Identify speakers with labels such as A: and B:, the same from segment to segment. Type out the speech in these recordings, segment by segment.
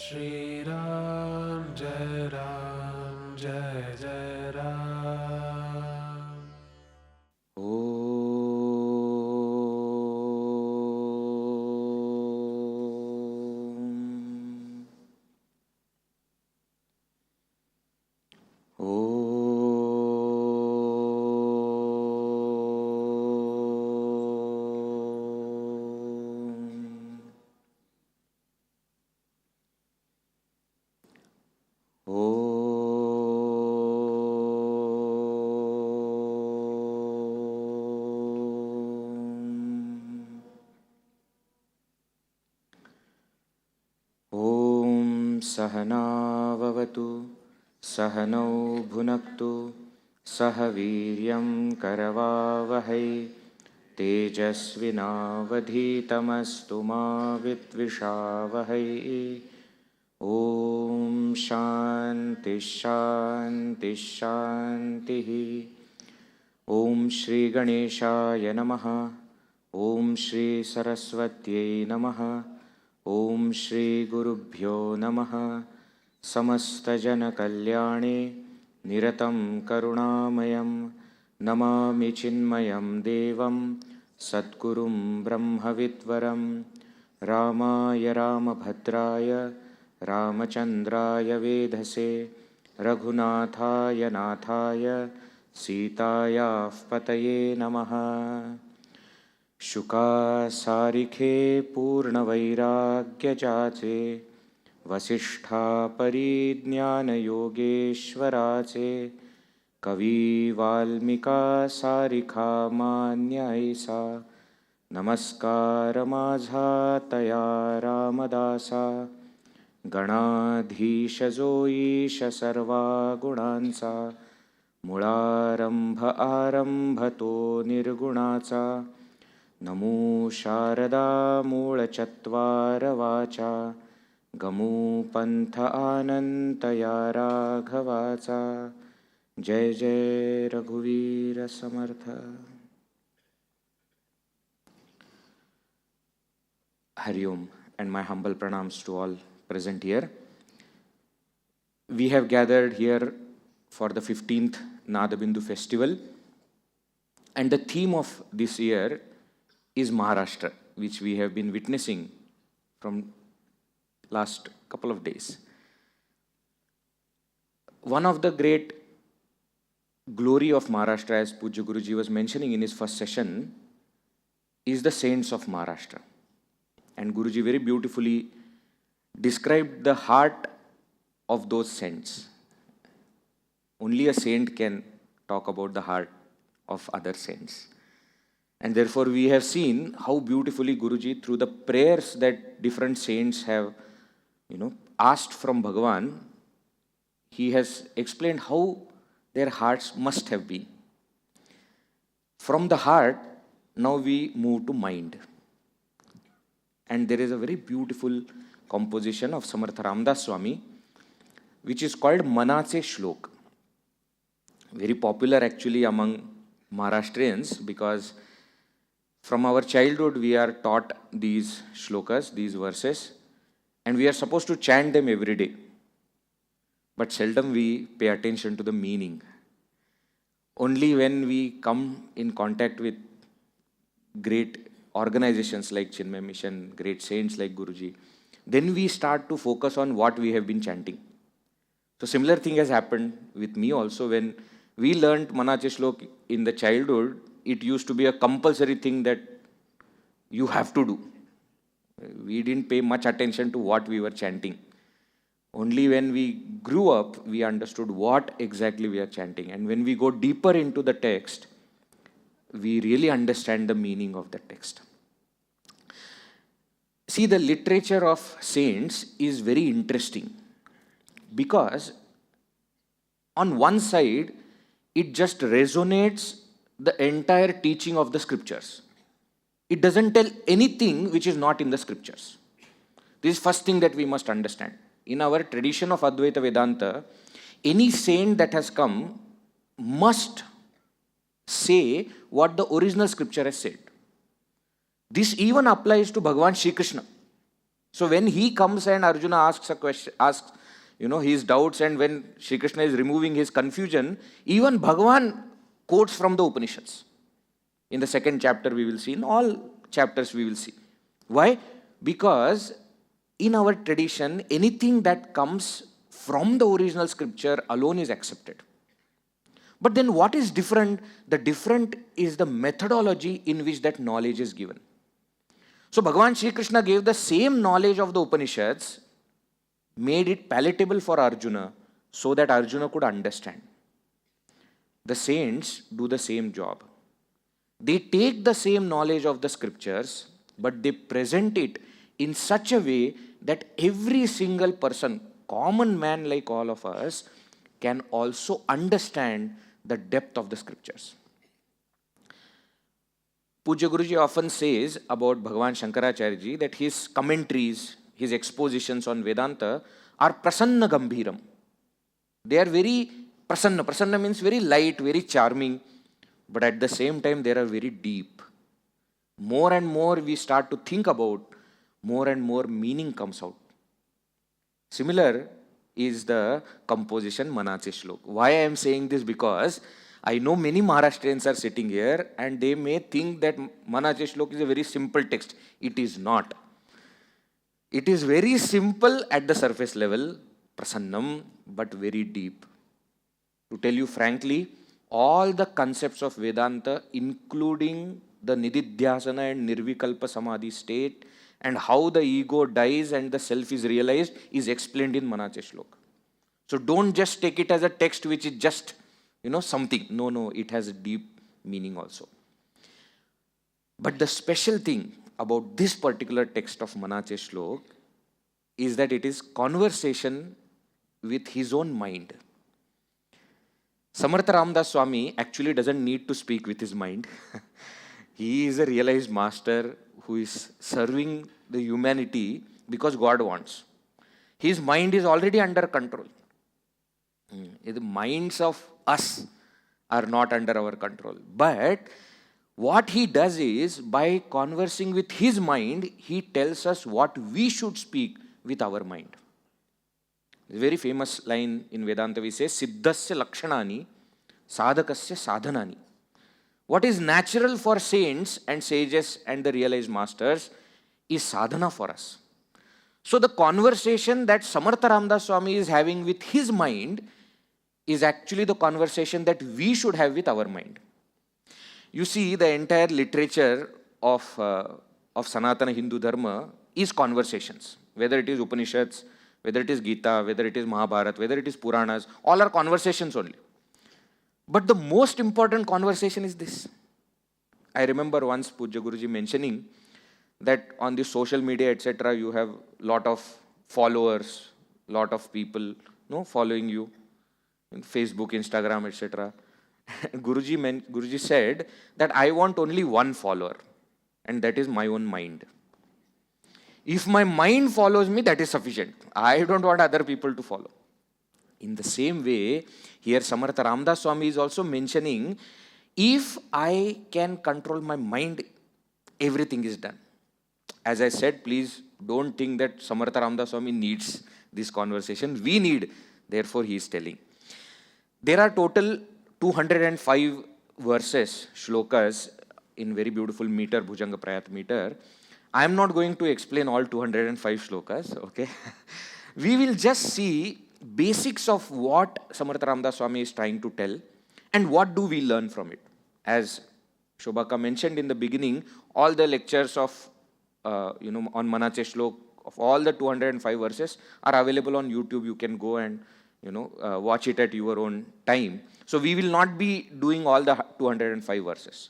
A: Shri Ram Jai Ram Jai Jai Ram.
B: सहनाववतु सहनौ भुनक्तु सह वीर्यं करवावहै तेजस्विनावधीतमस्तु मा विद्विषावहै। ॐ शान्ति शान्ति शान्तिः। ॐ श्री गणेशाय नमः। ॐ श्री सरस्वत्यै नमः। ॐ श्री गुरुभ्यो नमः। समस्तजनकल्याणे निरतं करुणामयं नमामि चिन्मयं देवं सद्गुरुं ब्रह्मविद्वरं रामाय रामभद्राय रामचन्द्राय वेधसे रघुनाथाय नाथाय सीतायाः पतये नमः। शुकासारिखे पूर्णवैराग्यजाचे वसिष्ठा परिज्ञानयोगेश्वराचे कवी वाल्मिका सारिखा मान्य ऐसा नमस्कार माझा तया रामदासा। गणाधीश जो ईश सर्वा गुणांचा मुळारंभ आरंभ तो निर्गुणाचा। नमो शारदा मूळचत्वार वाचा गमू पंथ आनंतया राघवाचा। जय जय रघुवीर समर्थ। Hariom and my humble pranams to all present here. We have gathered here for the 15th Nadabindu festival, and the theme of this year is Maharashtra, which we have been witnessing from last couple of days. One of the great glory of Maharashtra, as Pujya Guruji was mentioning in his first session, is the saints of Maharashtra. And Guruji very beautifully described the heart of those saints. Only a saint can talk about the heart of other saints. And therefore we have seen how beautifully Guruji, through the prayers that different saints have, asked from Bhagavan, he has explained how their hearts must have been. From the heart, now we move to mind. And there is a very beautiful composition of Samarth Ramdas Swami, which is called Manaache Shlok. Very popular actually among Maharashtrians, because from our childhood we are taught these shlokas, these verses, and we are supposed to chant them every day. But seldom we pay attention to the meaning. Only when we come in contact with great organizations like Chinmaya Mission, great saints like Guruji, then we start to focus on what we have been chanting. So similar thing has happened with me also. When we learnt Manaache Shlok in the childhood, it used to be a compulsory thing that you have to do. We didn't pay much attention to what we were chanting. Only when we grew up, we understood what exactly we are chanting. And when we go deeper into the text, we really understand the meaning of the text. See, the literature of saints is very interesting, because on one side, it just resonates the entire teaching of the scriptures. It doesn't tell anything which is not in the scriptures. This is first thing that we must understand. In our tradition of Advaita Vedanta, any saint that has come must say what the original scripture has said. This even applies to Bhagavan Shri Krishna. So when he comes and Arjuna asks a question, asks, his doubts, and when Shri Krishna is removing his confusion, even Bhagavan quotes from the Upanishads. In the second chapter we will see, in all chapters we will see. Why? Because in our tradition, anything that comes from the original scripture alone is accepted. But then what is different? The different is the methodology in which that knowledge is given. So Bhagavan Shri Krishna gave the same knowledge of the Upanishads, made it palatable for Arjuna so that Arjuna could understand. The saints do the same job. They take the same knowledge of the scriptures, but they present it in such a way that every single person, common man like all of us, can also understand the depth of the scriptures. Pujya Guruji often says about Bhagavan Shankaracharya ji that his commentaries, his expositions on Vedanta are prasanna gambhiram. They are very prasanna. Prasanna means very light, very charming, but at the same time they are very deep. More and more we start to think about, more and more meaning comes out. Similar is the composition Manaache Shlok. Why I am saying this? Because I know many Maharashtrians are sitting here and they may think that Manaache Shlok is a very simple text. It is not. It is very simple at the surface level, prasannam, but very deep. To tell you frankly, all the concepts of Vedanta, including the Nididhyasana and Nirvikalpa Samadhi state, and how the ego dies and the self is realized, is explained in Manaache Shlok. So don't just take it as a text which is just, something. No, it has a deep meaning also. But the special thing about this particular text of Manaache Shlok is that it is conversation with his own mind. Samarth Ramdas Swami actually doesn't need to speak with his mind. He is a realized master who is serving the humanity because God wants. His mind is already under control. The minds of us are not under our control. But what he does is, by conversing with his mind, he tells us what we should speak with our mind. A very famous line in Vedanta, we say, Siddhasya Lakshanani, Sadhakasya Sadhanani. What is natural for saints and sages and the realized masters is sadhana for us. So the conversation that Samarth Ramdas Swami is having with his mind is actually the conversation that we should have with our mind. You see, the entire literature of Sanatana Hindu Dharma is conversations. Whether it is Upanishads, whether it is Gita, whether it is Mahabharata, whether it is Puranas, all are conversations only. But the most important conversation is this. I remember once Pujya Guruji mentioning that on the social media, etc., you have lot of followers, lot of people following you in Facebook, Instagram, etc. Guruji said that I want only one follower, and that is my own mind. If my mind follows me, that is sufficient. I don't want other people to follow. In the same way, here Samarth Ramdas Swami is also mentioning, if I can control my mind, everything is done. As I said, please don't think that Samarth Ramdas Swami needs this conversation. We need, therefore he is telling. There are total 205 verses, shlokas, in very beautiful meter, Bhujanga Prayat meter. I am not going to explain all 205 shlokas, okay? We will just see basics of what Samarth Ramdas Swami is trying to tell and what do we learn from it. As Shobhaka mentioned in the beginning, all the lectures of, on Manaache Shlok, of all the 205 verses are available on YouTube. You can go and, watch it at your own time. So we will not be doing all the 205 verses.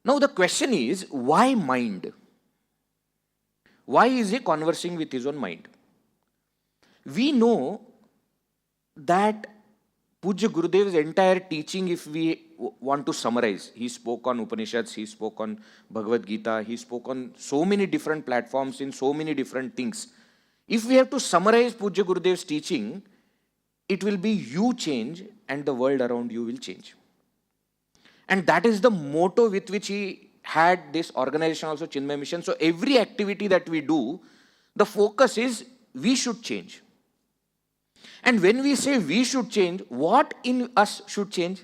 B: Now the question is, why mind? Why is he conversing with his own mind? We know that Pujya Gurudev's entire teaching, if we want to summarize, he spoke on Upanishads, he spoke on Bhagavad Gita, he spoke on so many different platforms in so many different things. If we have to summarize Pujya Gurudev's teaching, it will be you change and the world around you will change. And that is the motto with which he had this organization also, Chinmaya Mission. So every activity that we do, the focus is we should change. And when we say we should change, what in us should change?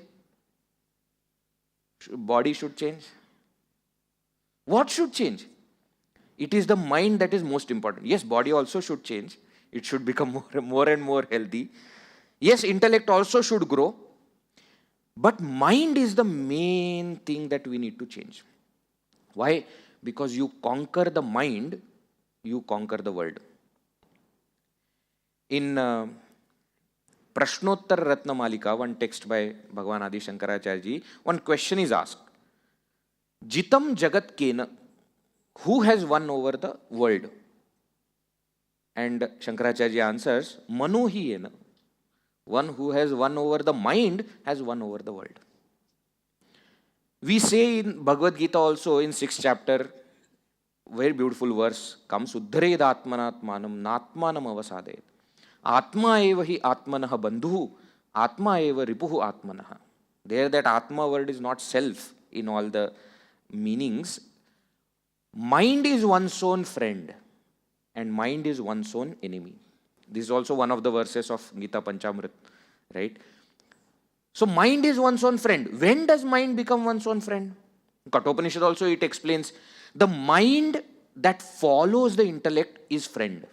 B: Body should change. What should change? It is the mind that is most important. Yes, body also should change. It should become more and more healthy. Yes, intellect also should grow. But mind is the main thing that we need to change. Why? Because you conquer the mind, you conquer the world. In Prashnottar Ratnamalika, one text by Bhagavan Adi Shankaracharya ji, one question is asked. Jitam Jagat Kena, who has won over the world? And Shankaracharya ji answers, Manu hi ena. One who has won over the mind has won over the world. We say in Bhagavad Gita also in 6th chapter, very beautiful verse comes, Uddhared Atmanatmanam Natmanam Avasadayat. Atma eva hi Atmanaha Bandhu, Atma eva Ripuhu Atmanaha. There that Atma word is not self in all the meanings. Mind is one's own friend and mind is one's own enemy. This is also one of the verses of Gita Panchamrit, right? So mind is one's own friend. When does mind become one's own friend? Kathopanishad also it explains, the mind that follows the intellect is friend.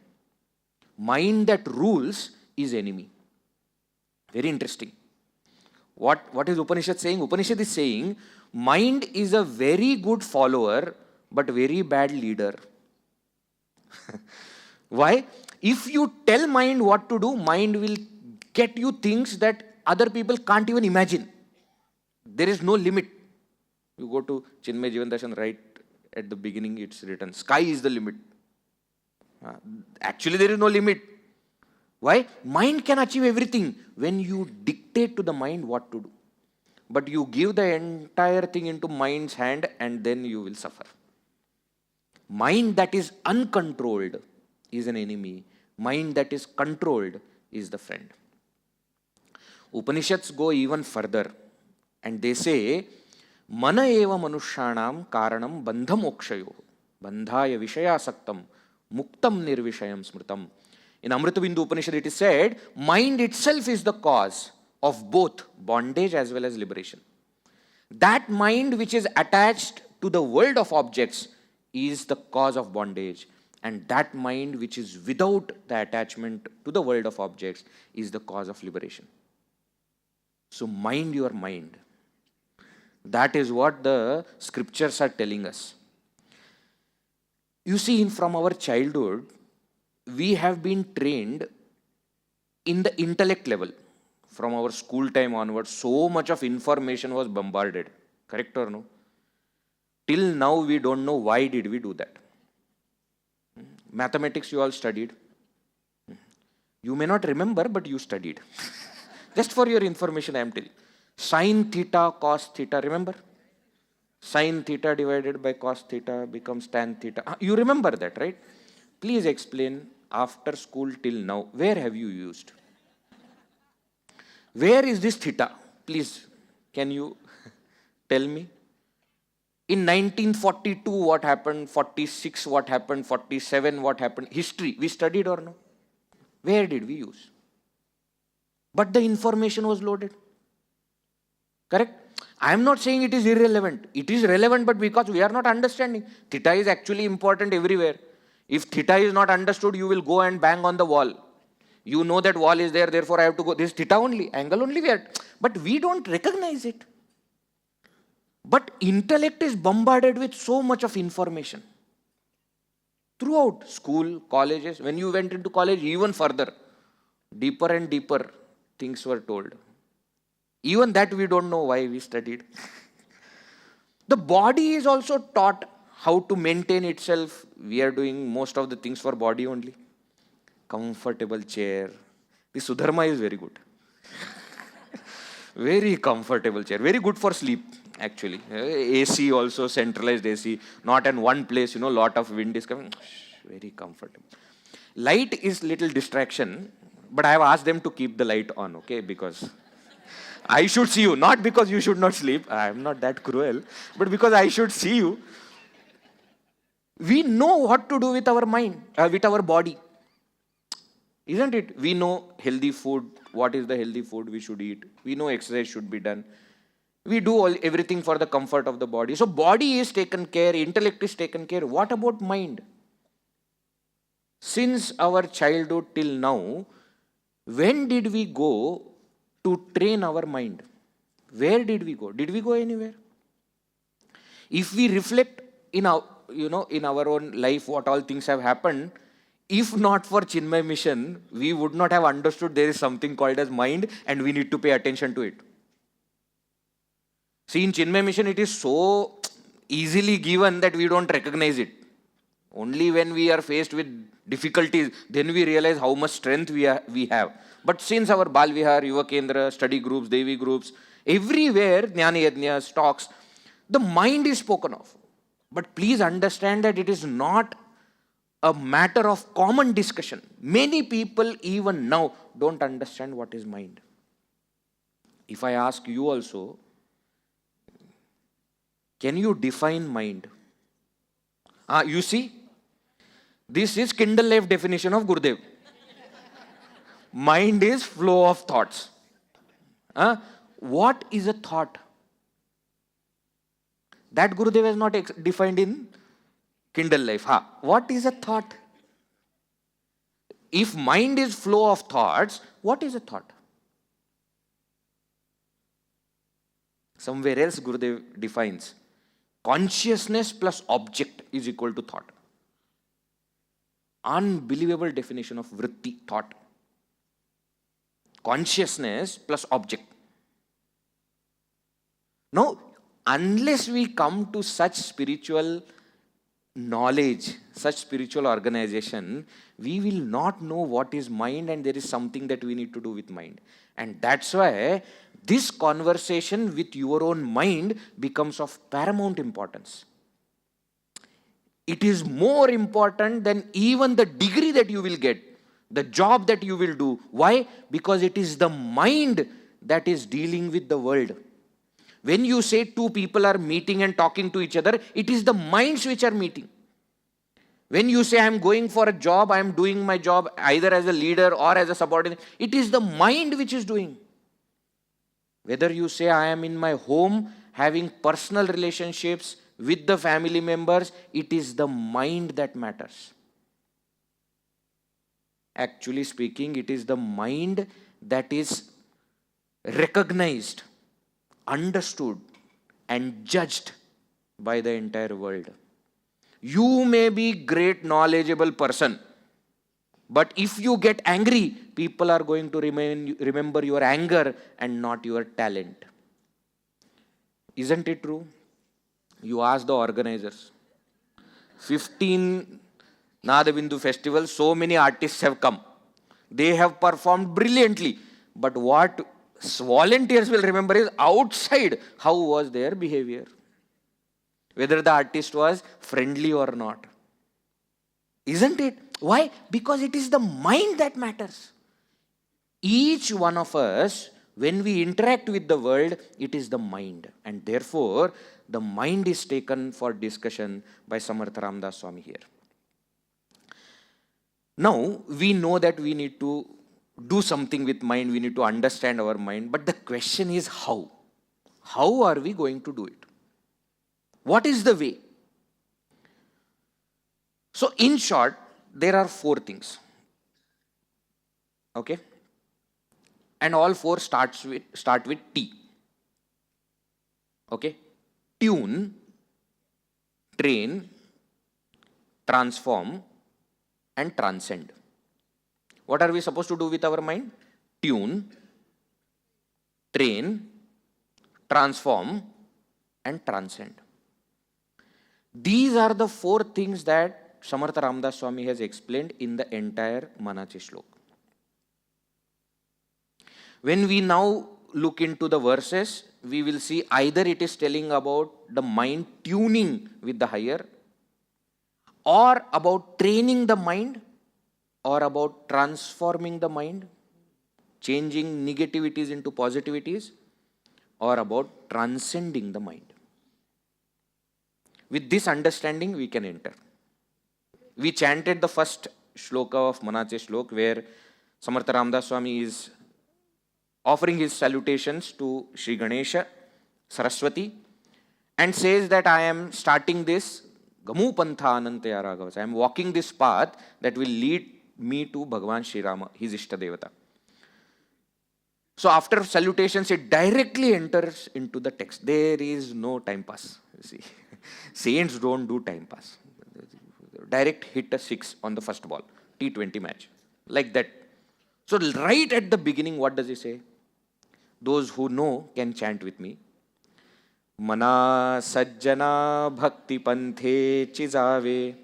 B: Mind that rules is enemy. Very interesting. What is Upanishad saying? Upanishad is saying, mind is a very good follower, but very bad leader. Why? If you tell mind what to do, mind will get you things that other people can't even imagine. There is no limit. You go to Chinmaya Jivan Darshan, right at the beginning, it's written, sky is the limit. Actually, there is no limit. Why? Mind can achieve everything when you dictate to the mind what to do. But you give the entire thing into mind's hand and then you will suffer. Mind that is uncontrolled is an enemy. Mind that is controlled is the friend. Upanishads go even further and they say, Mana eva manushyanam karanam bandha mokshayo, bandhaya vishayasaktam, muktam nirvishayam smritam. In Amritabindu Upanishad it is said, mind itself is the cause of both bondage as well as liberation. That mind which is attached to the world of objects is the cause of bondage. And that mind which is without the attachment to the world of objects is the cause of liberation. So mind your mind. That is what the scriptures are telling us. You see, from our childhood, we have been trained in the intellect level. From our school time onwards, so much of information was bombarded. Correct or no? Till now, we don't know why did we do that. Mathematics you all studied. You may not remember, but you studied. Just for your information, I am telling. Sin theta, cos theta, remember? Sin theta divided by cos theta becomes tan theta. You remember that, right? Please explain, after school till now, where have you used? Where is this theta? Please, can you tell me? In 1942, what happened? 46, what happened? 47, what happened? History, we studied or no? Where did we use? But the information was loaded. Correct? I am not saying it is irrelevant. It is relevant, but because we are not understanding. Theta is actually important everywhere. If theta is not understood, you will go and bang on the wall. You know that wall is there, therefore I have to go. This is theta only, angle only we are. But we don't recognize it. But intellect is bombarded with so much of information. Throughout school, colleges, when you went into college, even further, deeper and deeper things were told. Even that we don't know why we studied. The body is also taught how to maintain itself. We are doing most of the things for body only. Comfortable chair. The Sudharma is very good. Very comfortable chair. Very good for sleep, actually. AC also, centralized AC. Not in one place, lot of wind is coming. Very comfortable. Light is little distraction. But I have asked them to keep the light on, okay? Because I should see you, not because you should not sleep. I am not that cruel, but because I should see you. We know what to do with our mind, with our body. Isn't it? We know healthy food, what is the healthy food we should eat. We know exercise should be done. We do everything for the comfort of the body. So body is taken care, intellect is taken care. What about mind? Since our childhood till now, when did we go to train our mind? Where did we go? Did we go anywhere? If we reflect in our, in our own life, what all things have happened, if not for Chinmaya mission, we would not have understood there is something called as mind and we need to pay attention to it. See, in Chinmaya mission, it is so easily given that we don't recognize it. Only when we are faced with difficulties, then we realize how much strength we have. But since our Bal Vihar, Yuva Kendra, study groups, Devi groups, everywhere, Jnana Yajnas, talks, the mind is spoken of. But please understand that it is not a matter of common discussion. Many people even now don't understand what is mind. If I ask you also, can you define mind? You see, this is Kindle Life definition of Gurudev. Mind is flow of thoughts. What is a thought? That Gurudev has not defined in Kindle Life. What is a thought? If mind is flow of thoughts, what is a thought? Somewhere else Gurudev defines consciousness plus object is equal to thought. Unbelievable definition of vritti, thought. Consciousness plus object. No, unless we come to such spiritual knowledge, such spiritual organization, we will not know what is mind and there is something that we need to do with mind. And that's why this conversation with your own mind becomes of paramount importance. It is more important than even the degree that you will get, the job that you will do. Why? Because it is the mind that is dealing with the world. When you say two people are meeting and talking to each other, it is the minds which are meeting. When you say I am going for a job, I am doing my job either as a leader or as a subordinate, it is the mind which is doing. Whether you say I am in my home having personal relationships with the family members, it is the mind that matters. Actually speaking, it is the mind that is recognized, understood, and judged by the entire world. You may be great knowledgeable person, but if you get angry, people are going to remember your anger and not your talent. Isn't it true? You ask the organizers. 15 Nadabindu festivals, so many artists have come. They have performed brilliantly. But what volunteers will remember is outside, how was their behavior? Whether the artist was friendly or not. Isn't it? Why? Because it is the mind that matters. Each one of us, when we interact with the world, it is the mind. And therefore, the mind is taken for discussion by Samarth Ramdas Swami here. Now, we know that we need to do something with mind, we need to understand our mind, but the question is how? How are we going to do it? What is the way? So, in short, there are 4 things. Okay? And all 4 start with T. Okay? Tune, train, transform, and transcend. What are we supposed to do with our mind? Tune, train, transform, and transcend. These are the 4 things that Samarth Ramdas Swami has explained in the entire Manaache Shlok. When we now look into the verses, we will see either it is telling about the mind tuning with the higher, or about training the mind, or about transforming the mind, changing negativities into positivities, or about transcending the mind. With this understanding, we can enter. We chanted the first shloka of Manaache Shlok, where Samarth Ramdas Swami is offering his salutations to Sri Ganesha, Saraswati, and says that I am starting this Gamu Pantha Anantaya Raghavas. I am walking this path that will lead me to Bhagavan Sri Rama, his Ishtadevata. So after salutations, it directly enters into the text. There is no time pass. You see, saints don't do time pass. Direct hit a 6 on the first ball, T20 match, like that. So right at the beginning, what does he say? Those who know can chant with me. Mana sajjana bhakti panthe chizave,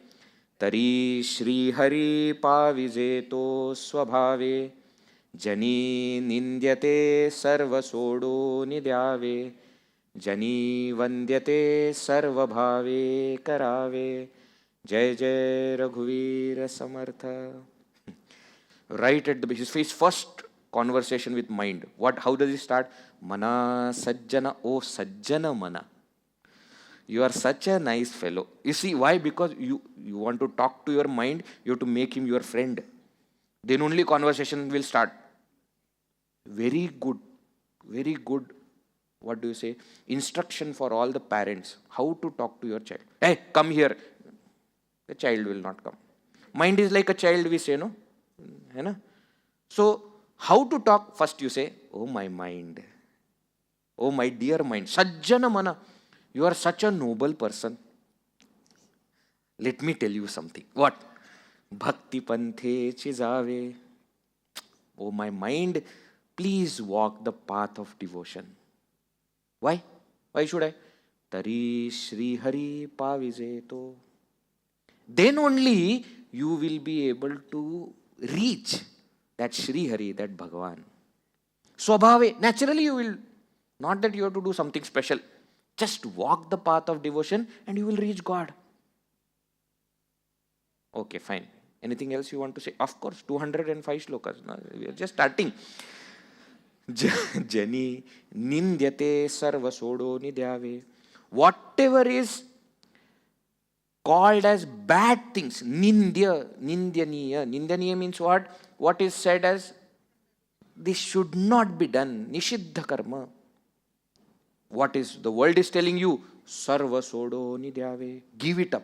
B: tari shri hari pavijeto swabhave, jani nindyate sarva sodo nidyave, jani vandyate sarva bhave karave, jai jai Raghuveer Samartha. Right at the his first conversation with mind. How does he start? Mana sajjana, oh sajjana mana. You are such a nice fellow. You see why? Because you want to talk to your mind, you have to make him your friend. Then only conversation will start. Very good. Very good. What do you say? Instruction for all the parents. How to talk to your child. Hey, come here. The child will not come. Mind is like a child, we say, no? So, how to talk? First you say, oh my mind. Oh my dear mind. Sajjana mana. You are such a noble person. Let me tell you something. What? Bhakti panthe chizave. Oh my mind, please walk the path of devotion. Why? Why should I? Tari Shri Hari Pavijeto. Then only you will be able to reach that Shri Hari, that Bhagavan. Swabhave, naturally you will. Not that you have to do something special. Just walk the path of devotion and you will reach God. Okay, fine. Anything else you want to say? Of course, 205 shlokas. No? We are just starting. Jani nindyate sarva sodo nidyave. Whatever is called as bad things, nindyaniya. Nindyaniya means what? What is said as this should not be done. Nishiddha karma. What is the world is telling you? Sarva sodo nidyave. Give it up.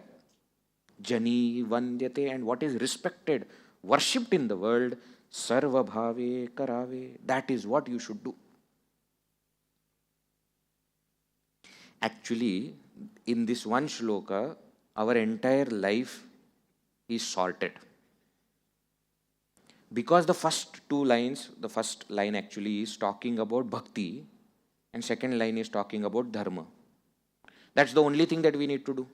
B: Jani vandyate. And what is respected, worshipped in the world, sarva bhave karave. That is what you should do. Actually, in this one shloka, our entire life is sorted. Because the first two lines, the first line actually is talking about bhakti and second line is talking about dharma. That's the only thing that we need to do.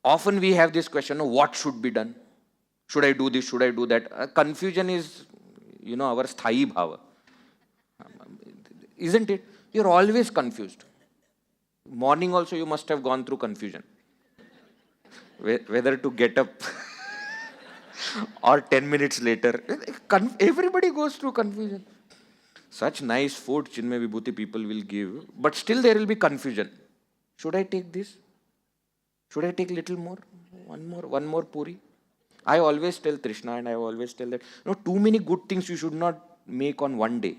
B: Often we have this question of what should be done. Should I do this? Should I do that? Confusion is, our sthayi bhava. Isn't it? You're always confused. Morning also you must have gone through confusion. Whether to get up or 10 minutes later. Everybody goes through confusion. Such nice food Chinmaya Vibhuti people will give, but still there will be confusion. Should I take this? Should I take little more? One more puri? I always tell Trishna and I always tell that, too many good things you should not make on one day.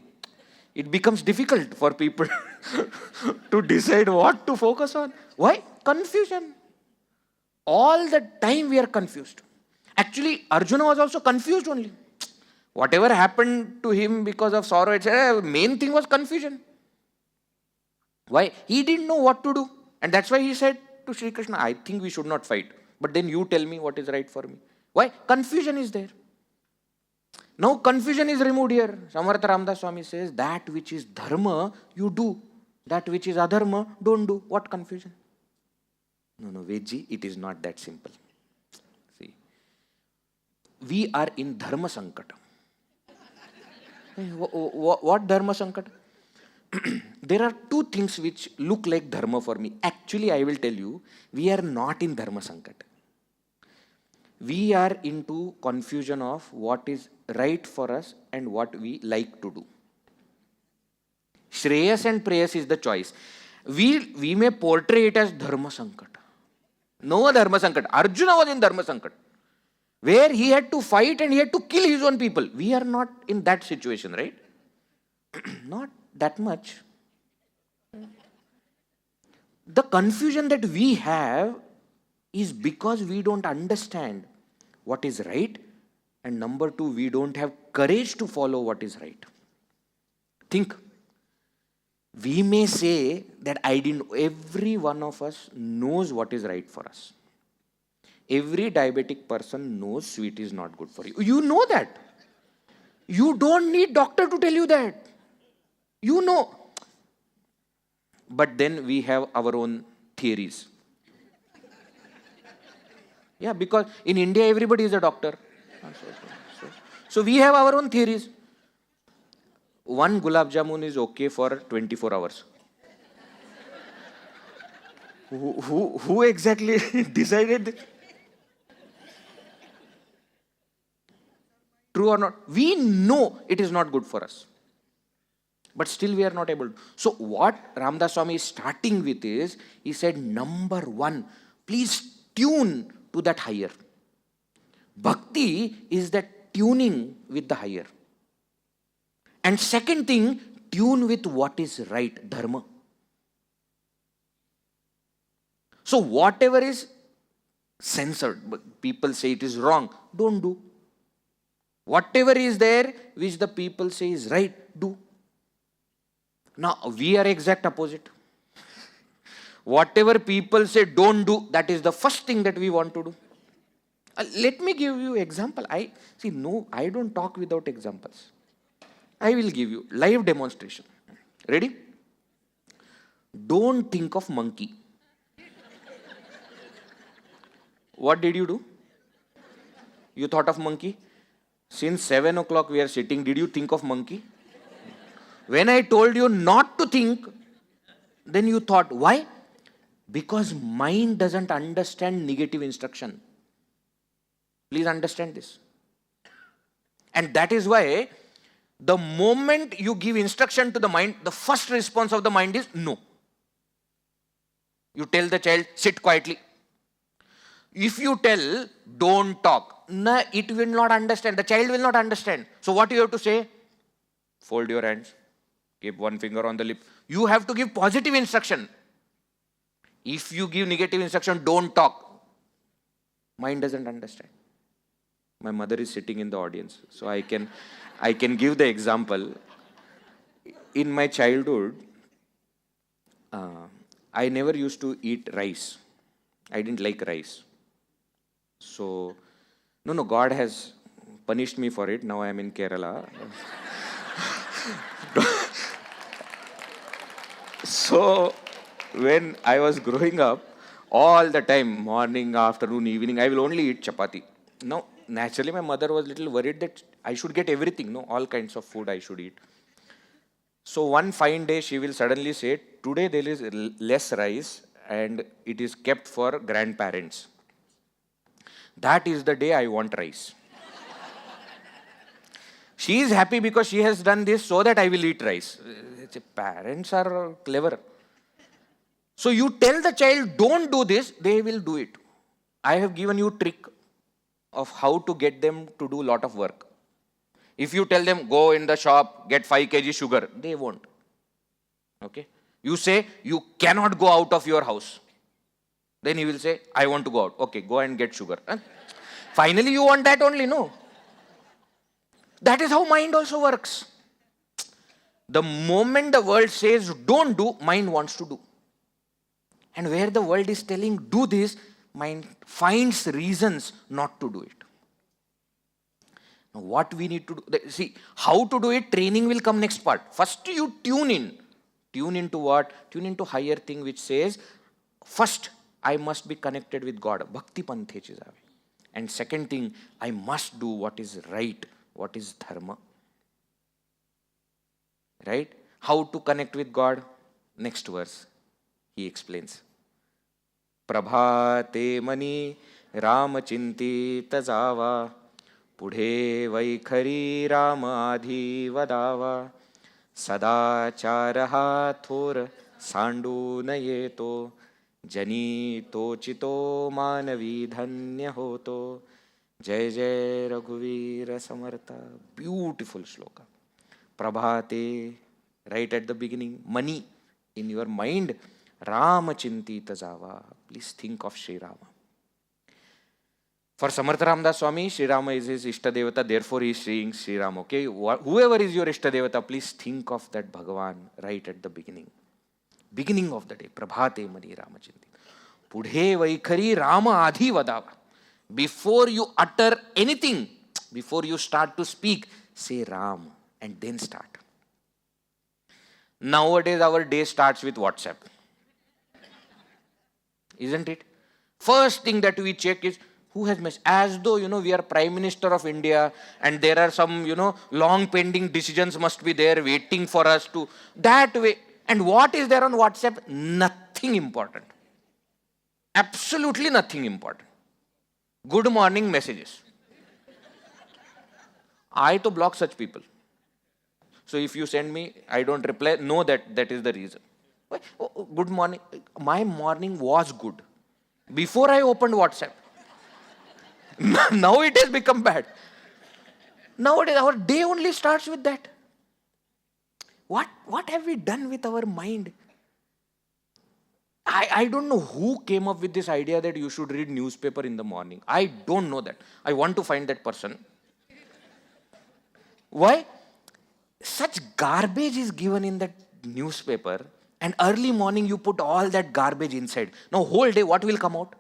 B: It becomes difficult for people to decide what to focus on. Why? Confusion. All the time we are confused. Actually, Arjuna was also confused only. Whatever happened to him because of sorrow, main thing was confusion. Why? He didn't know what to do. And that's why he said to Sri Krishna, I think we should not fight. But then you tell me what is right for me. Why? Confusion is there. Now confusion is removed here. Samarth Ramdas Swami says, that which is dharma, you do. That which is adharma, don't do. What confusion? No, Vedji, it is not that simple. See, we are in dharma sankata. What dharma sankata? There are two things which look like dharma for me. Actually, I will tell you, we are not in dharma sankata. We are into confusion of what is right for us and what we like to do. Shreyas and Preyas is the choice. We may portray it as Dharma Sankat. No Dharma Sankat. Arjuna was in Dharma Sankat, where he had to fight and he had to kill his own people. We are not in that situation, right? Not that much. The confusion that we have is because we don't understand what is right, and number two, we don't have courage to follow what is right. Think. We may say that every one of us knows what is right for us. Every diabetic person knows sweet is not good for you. You know that. You don't need doctor to tell you that. You know. But then we have our own theories. Yeah, because in India everybody is a doctor. So we have our own theories. One gulab jamun is okay for 24 hours. Who exactly decided this? True or not? We know it is not good for us. But still we are not able to. So what Ramdas Swami is starting with is, he said, number one, please tune to that higher. Bhakti is that tuning with the higher. And second thing, tune with what is right, dharma. So whatever is censored, people say it is wrong, don't do. Whatever is there which the people say is right, do. Now we are exact opposite. Whatever people say don't do, that is the first thing that we want to do. Let me give you example. I don't talk without examples. I will give you live demonstration. Ready? Don't think of monkey. What did you do? You thought of monkey? Since 7 o'clock we are sitting, did you think of monkey? When I told you not to think, then you thought. Why? Because mind doesn't understand negative instruction. Please understand this. And that is why the moment you give instruction to the mind, the first response of the mind is no. You tell the child, sit quietly. If you tell, don't talk, it will not understand. The child will not understand. So what you have to say? Fold your hands. Keep one finger on the lip. You have to give positive instruction. If you give negative instruction, don't talk, mind doesn't understand. My mother is sitting in the audience, so I can give the example. In my childhood, I never used to eat rice. I didn't like rice. So, God has punished me for it. Now I am in Kerala. So, when I was growing up, all the time, morning, afternoon, evening, I will only eat chapati. Now, naturally, my mother was a little worried that I should get everything, all kinds of food I should eat. So one fine day, she will suddenly say, today there is less rice and it is kept for grandparents. That is the day I want rice. She is happy because she has done this so that I will eat rice. Parents are clever. So you tell the child, don't do this, they will do it. I have given you a trick of how to get them to do a lot of work. If you tell them, go in the shop, get 5 kg sugar, they won't. Okay? You say, you cannot go out of your house. Then he will say, I want to go out. Okay, go and get sugar. And finally, you want that only, no? That is how mind also works. The moment the world says, don't do, mind wants to do. And where the world is telling, do this, mind finds reasons not to do it. Now, what we need to do, see, how to do it, training will come next part. First, you tune in. Tune into what? Tune into higher thing which says, first, I must be connected with God. Bhakti panthe chizave. And second thing, I must do what is right, what is dharma. Right? How to connect with God? Next verse, he explains. Prabhate mani Rama chinti tajava Pudhe vaikhari Rama adhi vadava सदाचार हा थोर सांडू न येतो, जनी तोचितो मानवी धन्य होतो. जय जय रघुवीर समर्थ. Beautiful shloka. Prabhate, right at the beginning, money in your mind, Ram chintita java. Please think of Sri Rama. For Samarth Ramdas Swami, Sri Rama is his Ishtadevata, therefore he is saying Sri Ram. Okay, whoever is your Ishtadevata, please think of that Bhagavan right at the beginning. Beginning of the day, Prabhate mani Rama chinti. Pudhe vaikhari Rama adhi vadava. Before you utter anything, before you start to speak, say Ram and then start. Nowadays our day starts with WhatsApp. Isn't it? First thing that we check is who has messaged. As though, we are Prime Minister of India and there are some, long pending decisions must be there waiting for us to, that way. And what is there on WhatsApp? Nothing important. Absolutely nothing important. Good morning messages. I to block such people. So if you send me, I don't reply, know that is the reason. Good morning. My morning was good before I opened WhatsApp. Now it has become bad. Nowadays our day only starts with that. What have we done with our mind? I don't know who came up with this idea that you should read newspaper in the morning. I don't know that. I want to find that person. Why? Such garbage is given in that newspaper, and early morning you put all that garbage inside. Now whole day what will come out?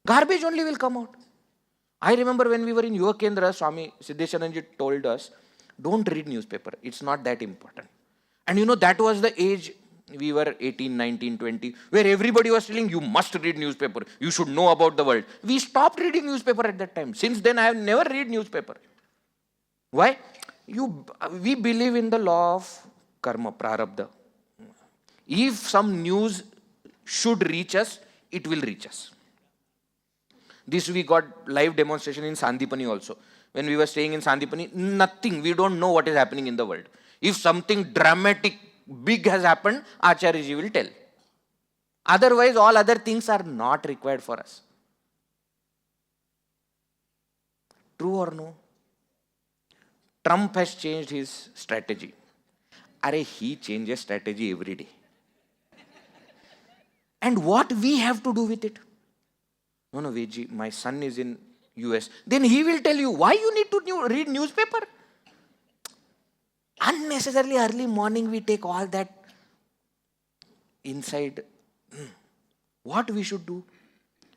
B: Garbage only will come out. I remember when we were in Yuva Kendra, Swami Siddheshananji told us, don't read newspaper. It's not that important. And that was the age, we were 18, 19, 20, where everybody was telling you must read newspaper. You should know about the world. We stopped reading newspaper at that time. Since then I have never read newspaper. Why? We believe in the law of karma, prarabdha. If some news should reach us, it will reach us. This we got live demonstration in Sandipani also. When we were staying in Sandipani, nothing, we don't know what is happening in the world. If something dramatic, big has happened, Acharya will tell. Otherwise, all other things are not required for us. True or no? Trump has changed his strategy. He changes strategy every day. And what we have to do with it? No, Veji, my son is in US. Then he will tell you, why you need to read newspaper? Unnecessarily early morning we take all that inside. What we should do?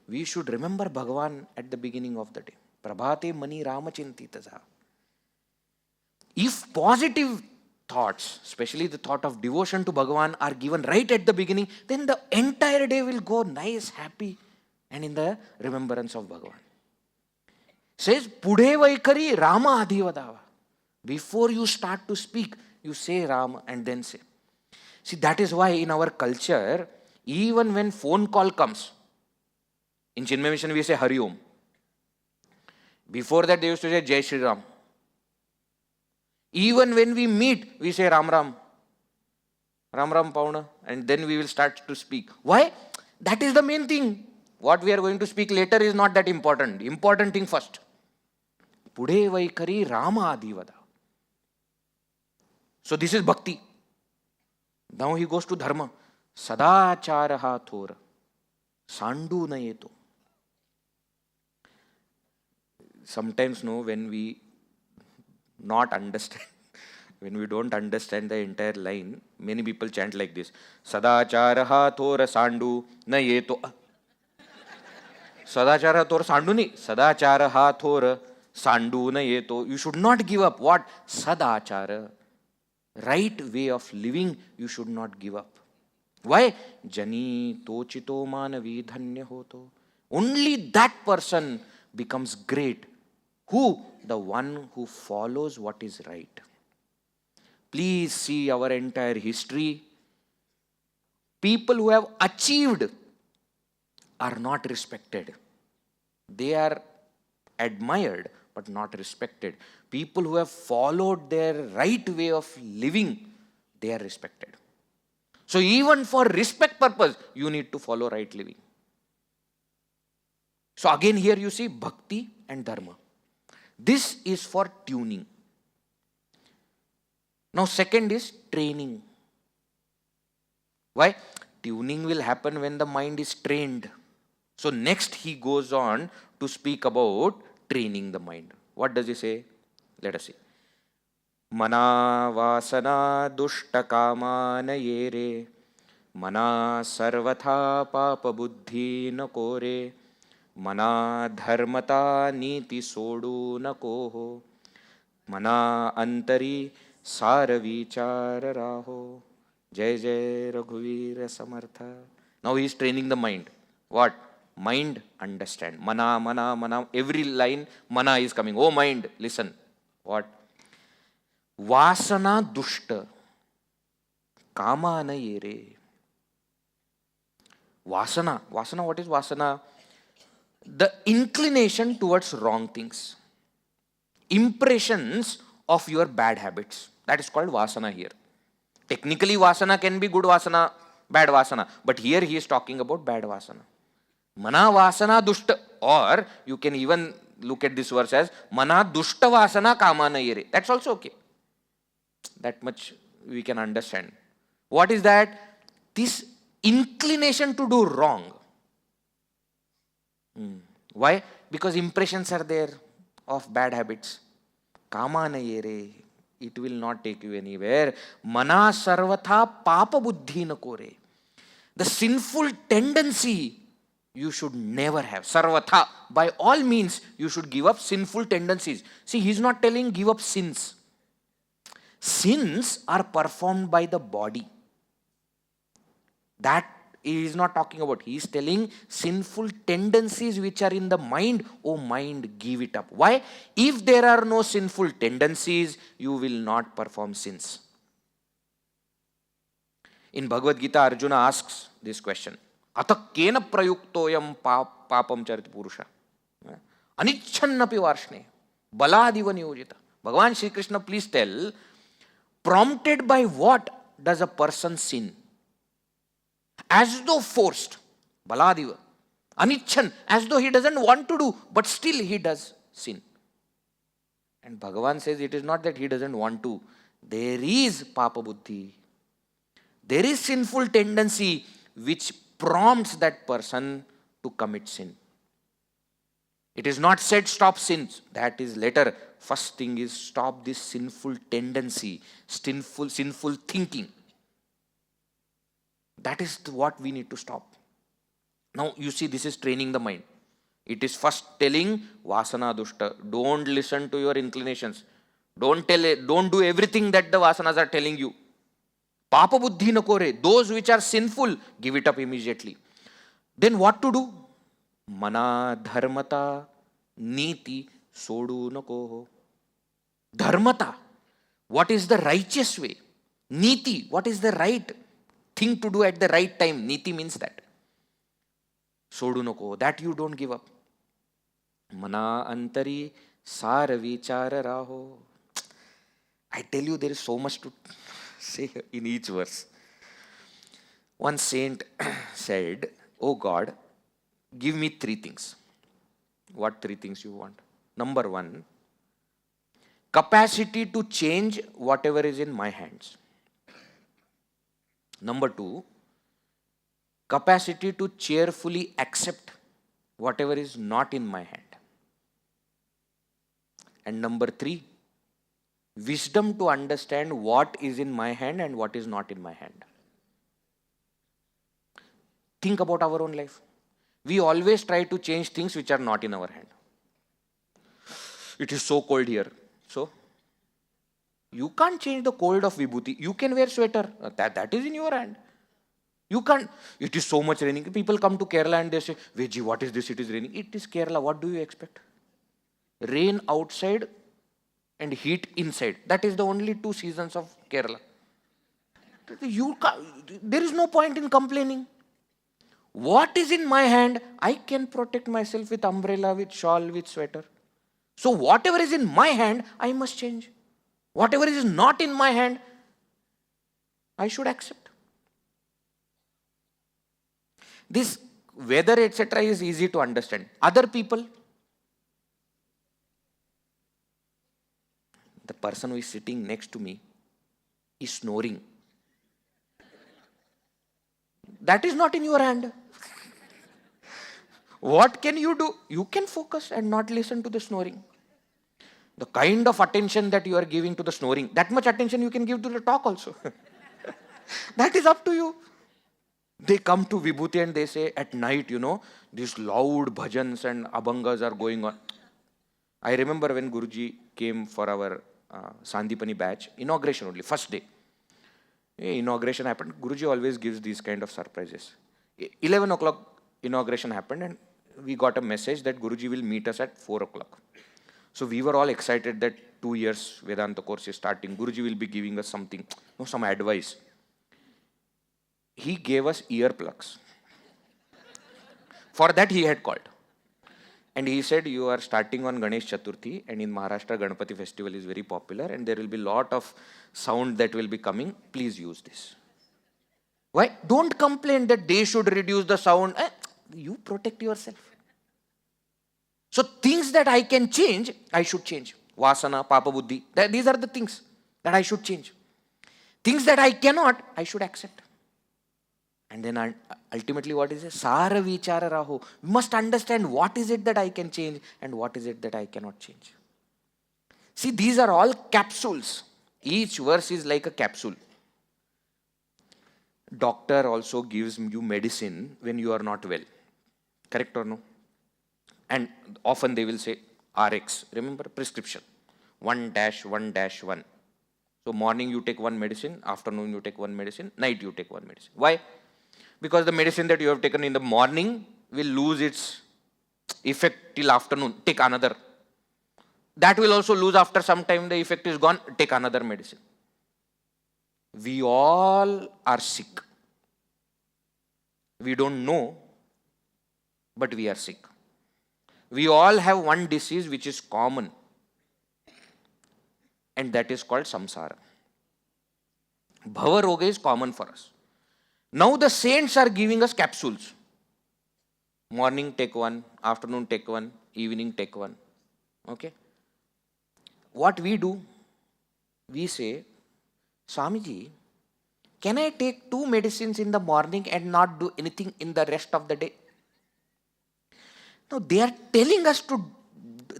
B: We should remember Bhagavan at the beginning of the day. Prabhate mani Rama chintitaja. If positive thoughts, especially the thought of devotion to Bhagavan, are given right at the beginning, then the entire day will go nice, happy, and in the remembrance of Bhagavan. Says, Pudhe vaikhari Rama adhivadava. Before you start to speak, you say Rama and then say. See, that is why in our culture, even when phone call comes, in Chinmaya Mission we say Hari Om. Before that they used to say Jai Shri Ram. Even when we meet, we say Ram Ram. Ram Ram Pauna. And then we will start to speak. Why? That is the main thing. What we are going to speak later is not that important. Important thing first. Pudhe vaikhari Rama adhivada. So this is bhakti. Now he goes to dharma. Sadacharaha thora. Sandu nayeto. Sometimes, when we not understand, when we don't understand the entire line, many people chant like this. Sadacharaha thora sandu nayeto. Sadachara thora sandu ni. Sadacharaha thora sandu nayeto. You should not give up. What? Sadachara. Right way of living, you should not give up. Why? Jani tochito manavi dhanya hoto. Only that person becomes great. Who? The one who follows what is right. Please see our entire history. People who have achieved are not respected. They are admired, but not respected. People who have followed their right way of living, they are respected. So even for respect purpose, you need to follow right living. So again here you see bhakti and dharma. This is for tuning. Now second is training. Why? Tuning will happen when the mind is trained. So next he goes on to speak about training the mind. What does he say? Let us see. Mana vasana dushta kamana yere, mana sarvatha papa buddhi na kore, mana dharmata niti sodu na koho, mana antari sara vichara raho. Jai Jai Raghuvira Samartha. Now he is training the mind. What? Mind, understand. Mana, mana, mana. Every line, mana is coming. Oh mind, listen. What? Vasana dushta. Kamana yere. Vasana. Vasana, what is vasana? The inclination towards wrong things. Impressions of your bad habits. That is called vasana here. Technically, vasana can be good vasana, bad vasana. But here he is talking about bad vasana. Mana vasana dushta. Or you can even look at this verse as mana dushta vasana kamana yere. That's also okay. That much we can understand. What is that? This inclination to do wrong. Why? Because impressions are there of bad habits. Kamana yere. It will not take you anywhere. Mana sarvatha papa buddhi na kore. The sinful tendency you should never have. Sarvatha. By all means, you should give up sinful tendencies. See, he is not telling give up sins. Sins are performed by the body. That he is not talking about. He is telling sinful tendencies which are in the mind. Oh mind, give it up. Why? If there are no sinful tendencies, you will not perform sins. In Bhagavad Gita, Arjuna asks this question. Atha kena prayuktoyam papam chariti purusha. Anichhannapi varshne. Baladiva niyojita. Bhagavan Shri Krishna, please tell, prompted by what does a person sin? As though forced. Baladiva. Anichan. As though he doesn't want to do, but still he does sin. And Bhagavan says it is not that he doesn't want to. There is papa buddhi. There is sinful tendency which prompts that person to commit sin. It is not said stop sins. That is later. First thing is stop this sinful tendency, sinful thinking. That is what we need to stop. Now you see, this is training the mind. It is first telling vasana dushta. Don't listen to your inclinations. Don't do everything that the vasanas are telling you. Papa buddhi na kore. Those which are sinful, give it up immediately. Then what to do? Mana dharmata niti sodu na koho. Dharmata. What is the righteous way? Niti. What is the right thing to do at the right time? Niti means that. Sodu na koho. That you don't give up. Mana antari sara vichara raho. I tell you, there is so much to say in each verse. One saint said, "Oh God, give me 3 things. What 3 things you want? Number 1, capacity to change whatever is in my hands. Number 2, capacity to cheerfully accept whatever is not in my hand. And number 3, wisdom to understand what is in my hand and what is not in my hand." Think about our own life. We always try to change things which are not in our hand. It is so cold here. So, you can't change the cold of vibhuti. You can wear sweater. That is in your hand. You can't. It is so much raining. People come to Kerala and they say, "Veji, what is this? It is raining." It is Kerala. What do you expect? Rain outside and heat inside. That is the only 2 seasons of Kerala. There is no point in complaining. What is in my hand, I can protect myself with umbrella, with shawl, with sweater. So whatever is in my hand, I must change. Whatever is not in my hand, I should accept. This weather, etc. is easy to understand. Other people, the person who is sitting next to me is snoring. That is not in your hand. What can you do? You can focus and not listen to the snoring. The kind of attention that you are giving to the snoring, that much attention you can give to the talk also. That is up to you. They come to Vibhuti and they say at night, these loud bhajans and abhangas are going on. I remember when Guruji came for our Sandipani batch, inauguration only, first day. Inauguration happened. Guruji always gives these kind of surprises. 11 o'clock inauguration happened and we got a message that Guruji will meet us at 4 o'clock. So we were all excited that 2 years Vedanta course is starting. Guruji will be giving us something, some advice. He gave us earplugs. For that he had called. And he said, you are starting on Ganesh Chaturthi, and in Maharashtra Ganpati festival is very popular and there will be lot of sound that will be coming. Please use this. Why? Don't complain that they should reduce the sound. You protect yourself. So things that I can change, I should change. Vasana, Papa Buddhi, these are the things that I should change. Things that I cannot, I should accept. And then ultimately what is it? Sara vichara raho. We must understand what is it that I can change and what is it that I cannot change. See, these are all capsules. Each verse is like a capsule. Doctor also gives you medicine when you are not well. Correct or no? And often they will say RX. Remember, prescription. 1-1-1. So morning you take one medicine, afternoon you take one medicine, night you take one medicine. Why? Because the medicine that you have taken in the morning will lose its effect till afternoon. Take another. That will also lose after some time. The effect is gone. Take another medicine. We all are sick. We don't know, but we are sick. We all have one disease which is common. And that is called samsara. Bhava roga is common for us. Now the saints are giving us capsules. Morning take one, afternoon take one, evening take one. Okay? What we do, we say, Swamiji, can I take 2 medicines in the morning and not do anything in the rest of the day? Now they are telling us to,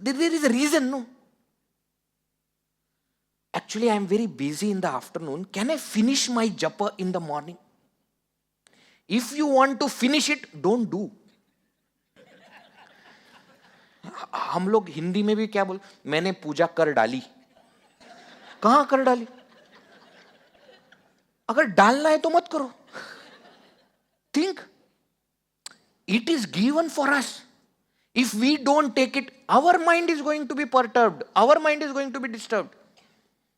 B: there is a reason, no? Actually, I am very busy in the afternoon. Can I finish my japa in the morning? If you want to finish it, don't do. हम लोग हिंदी में भी क्या बोल, मैंने पूजा कर डाली. कहां कर डाली? अगर डालना है तो मत करो. Think. It is given for us. If we don't take it, our mind is going to be perturbed. Our mind is going to be disturbed.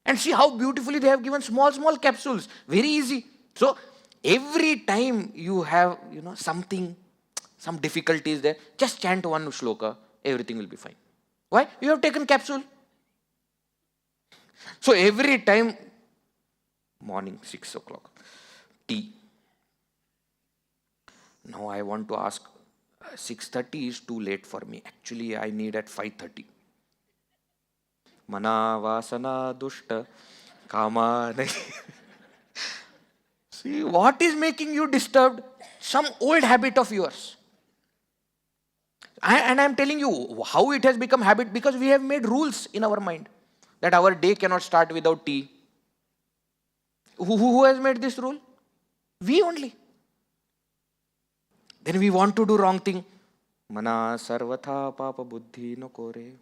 B: And see how beautifully they have given small capsules. Very easy. So every time you have, something, some difficulties there, just chant one shloka, everything will be fine. Why? You have taken capsule. So every time, morning 6 o'clock, tea. Now I want to ask, 6:30 is too late for me. Actually, I need at 5:30. Mana vasana dushta kama nahi. See, what is making you disturbed? Some old habit of yours. And I am telling you how it has become habit, because we have made rules in our mind that our day cannot start without tea. Who has made this rule? We only. Then we want to do wrong thing. Mana sarvatha papa buddhi no kore.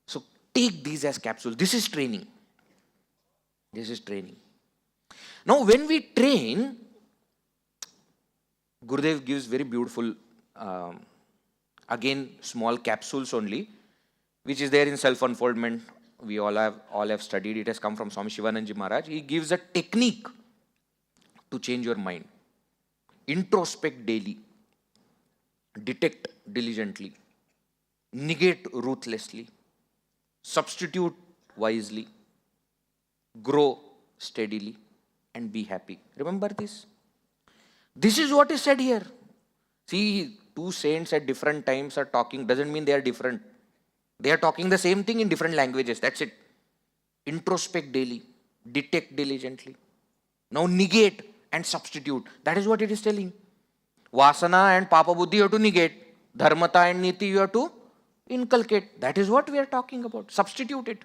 B: So take these as capsules. This is training. This is training. Now when we train, Gurudev gives very beautiful, again small capsules only, which is there in self-unfoldment. We all have studied. It has come from Swami Shivanandaji Maharaj. He gives a technique to change your mind. Introspect daily. Detect diligently. negate ruthlessly, substitute wisely, grow steadily, and be happy. Remember this? This is what is said here. See, two saints at different times are talking, doesn't mean they are different. They are talking the same thing in different languages. That's it. Introspect daily, detect diligently. Now negate and substitute. That is what it is telling. Vasana and Papa Buddhi you have to negate. Dharmata and Niti you have to inculcate. That is what we are talking about. Substitute it.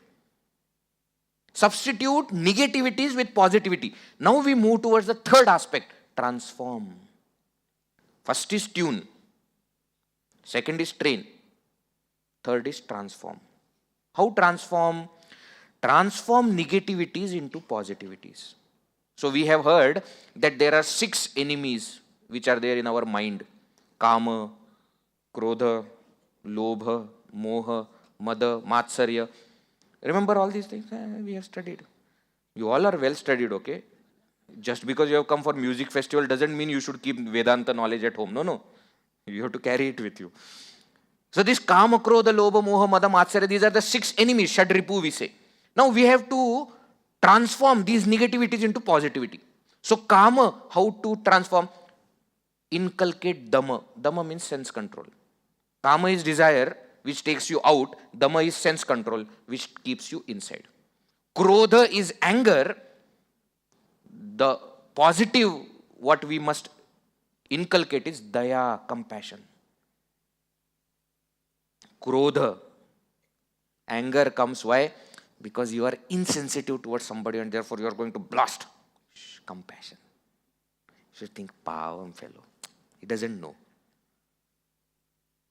B: Substitute negativities with positivity. Now we move towards the third aspect. Transform. First is tune. Second is train. Third is transform. How transform? Transform negativities into positivities. So we have heard that there are 6 enemies which are there in our mind. Kama, Krodha, Lobha, Moha, Mada, Matsarya. Remember all these things? We have studied. You all are well studied, okay? Just because you have come for music festival doesn't mean you should keep Vedanta knowledge at home. No. You have to carry it with you. So this Kama, Krodha, Lobha, Moha, Mada, Matsarya, these are the 6 enemies, Shadripu we say. Now we have to transform these negativities into positivity. So Kama, how to transform? Inculcate Dhamma. Dhamma means sense control. Kama is desire, which takes you out. Dhamma is sense control, which keeps you inside. Krodha is anger. The positive, what we must inculcate is daya, compassion. Krodha, anger comes why? Because you are insensitive towards somebody and therefore you are going to blast. Compassion. You should think, pavam fellow. He doesn't know.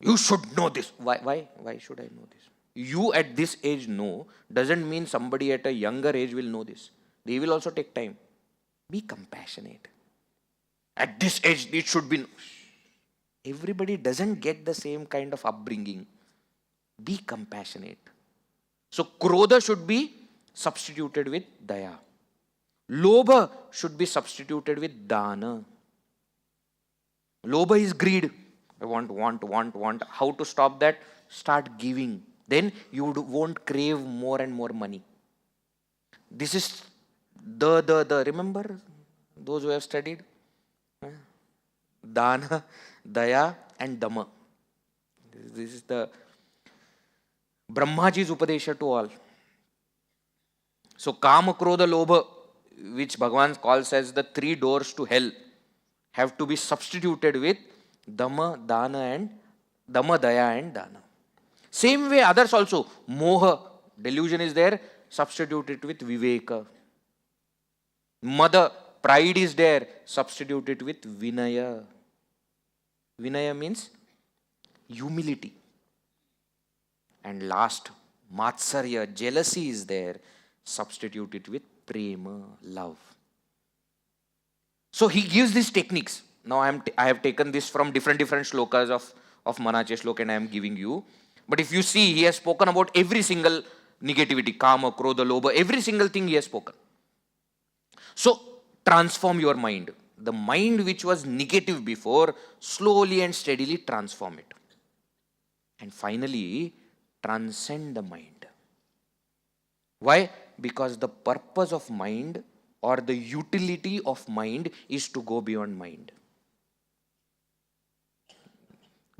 B: You should know this. Why should I know this? You at this age know doesn't mean somebody at a younger age will know this. They will also take time. Be compassionate. At this age, it should be. Everybody doesn't get the same kind of upbringing. Be compassionate. So, Krodha should be substituted with Daya. Lobha should be substituted with Dana. Lobha is greed. I want. How to stop that? Start giving. Then you won't crave more and more money. This is remember those who have studied? Dana, Daya and Dhamma. This is the Brahmaji's Upadesha to all. So Kama, Krodha, Lobha, which Bhagavan calls as the 3 doors to hell, have to be substituted with Dhamma, Dana and Dhamma, Daya and Dana. Same way others also. Moha, delusion is there, substitute it with Viveka. Mada, pride is there, substitute it with Vinaya. Vinaya means humility. And last, Matsarya, jealousy is there, substitute it with Prema, love. So he gives these techniques. Now I have taken this from different shlokas of Manaache Shlok and I am giving you. But if you see, he has spoken about every single negativity, Kama, Krodha, Lobha, every single thing he has spoken. So transform your mind. The mind which was negative before, slowly and steadily transform it. And finally, transcend the mind. Why? Because the purpose of mind or the utility of mind is to go beyond mind.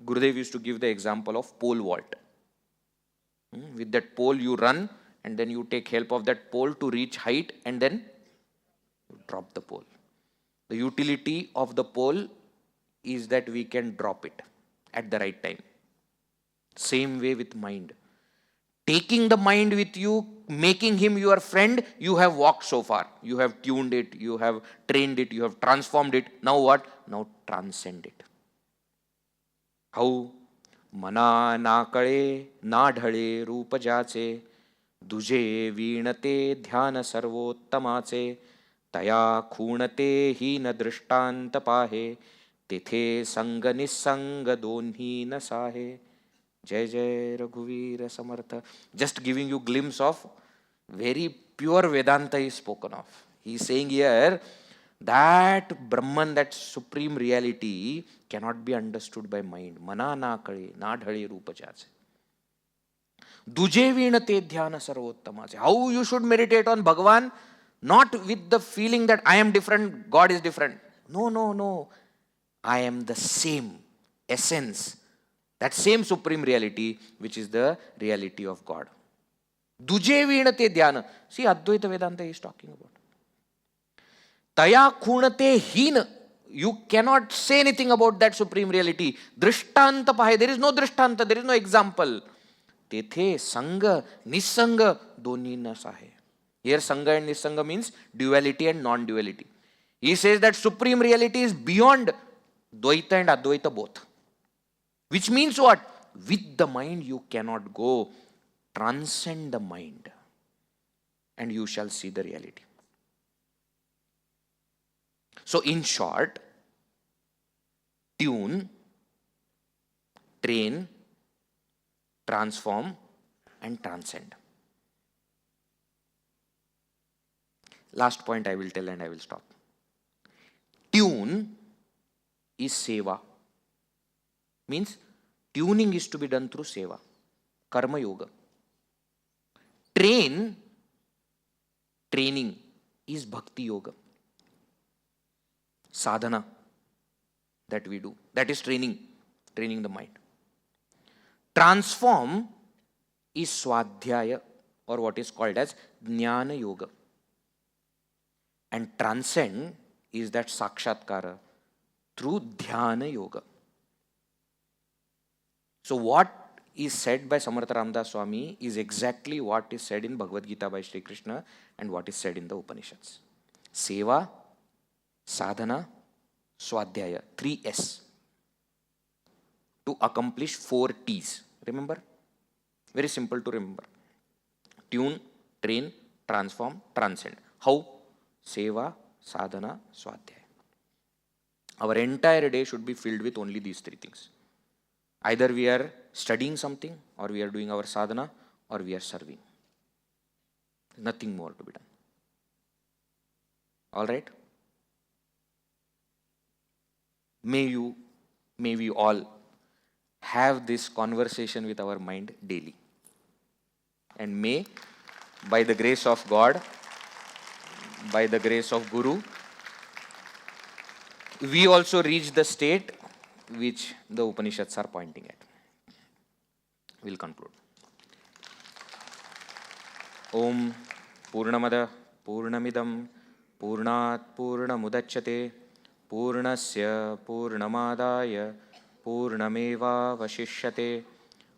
B: Gurudev used to give the example of pole vault. With that pole you run and then you take help of that pole to reach height and then you drop the pole. The utility of the pole is that we can drop it at the right time. Same way with mind. Taking the mind with you, making him your friend, you have walked so far. You have tuned it, you have trained it, you have transformed it. Now what? Now transcend it. How? Mana na kale na dhale rupa jache duje veenate dhyana sarvottamache taya khunate hina drishtanta pahe tithe sanga nisanga donhi na sahe. Jai Jai Raghuveer Samartha. Just giving you glimpse of very pure Vedanta is spoken of. He is saying here that Brahman, that supreme reality, cannot be understood by mind. Mana na kale, na dhale rupa jache. Duje vinate dhyana sarvottama. How you should meditate on Bhagavan, not with the feeling that I am different, God is different. No, no, no. I am the same essence, that same supreme reality, which is the reality of God. Duje vinate dhyana. See, Advaita Vedanta is talking about. Taya khunate hina. You cannot say anything about that supreme reality. Drishtanta pahe. There is no drishtanta, there is no example. Tethe sanga, nisanga, doni na sahe. Here sanga and nisanga means duality and non-duality. He says that supreme reality is beyond Dvaita and Advaita both. Which means what? With the mind you cannot go. Transcend the mind and you shall see the reality. So in short, tune, train, transform and transcend. Last point I will tell and I will stop. Tune is Seva. Means tuning is to be done through Seva. Karma Yoga. Training is Bhakti Yoga. Sadhana that we do. That is training the mind. Transform is Swadhyaya, or what is called as Jnana Yoga. And transcend is that Sakshatkara through Dhyana Yoga. So what is said by Samarth Ramdas Swami is exactly what is said in Bhagavad Gita by Sri Krishna and what is said in the Upanishads. Seva, Sadhana, Swadhyaya, 3 S. To accomplish 4 T's. Remember? Very simple to remember. Tune, train, transform, transcend. How? Seva, Sadhana, Swadhyaya. Our entire day should be filled with only these 3 things. Either we are studying something, or we are doing our sadhana, or we are serving. Nothing more to be done. All right? May we all have this conversation with our mind daily. And may, by the grace of God, by the grace of Guru, we also reach the state which the Upanishads are pointing at. We'll conclude. Om Purnamada Purnamidam Purnat Purnamudachyate Purnasya Purnamadaya Purnameva Vashishyate.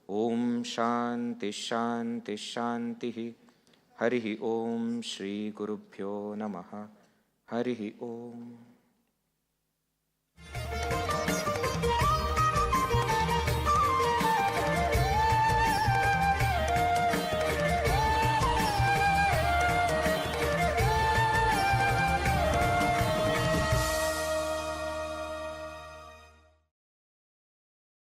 B: Om Shanti Shanti Shanti. Harihi Om Shri Gurubhyo Namaha. Harihi Om.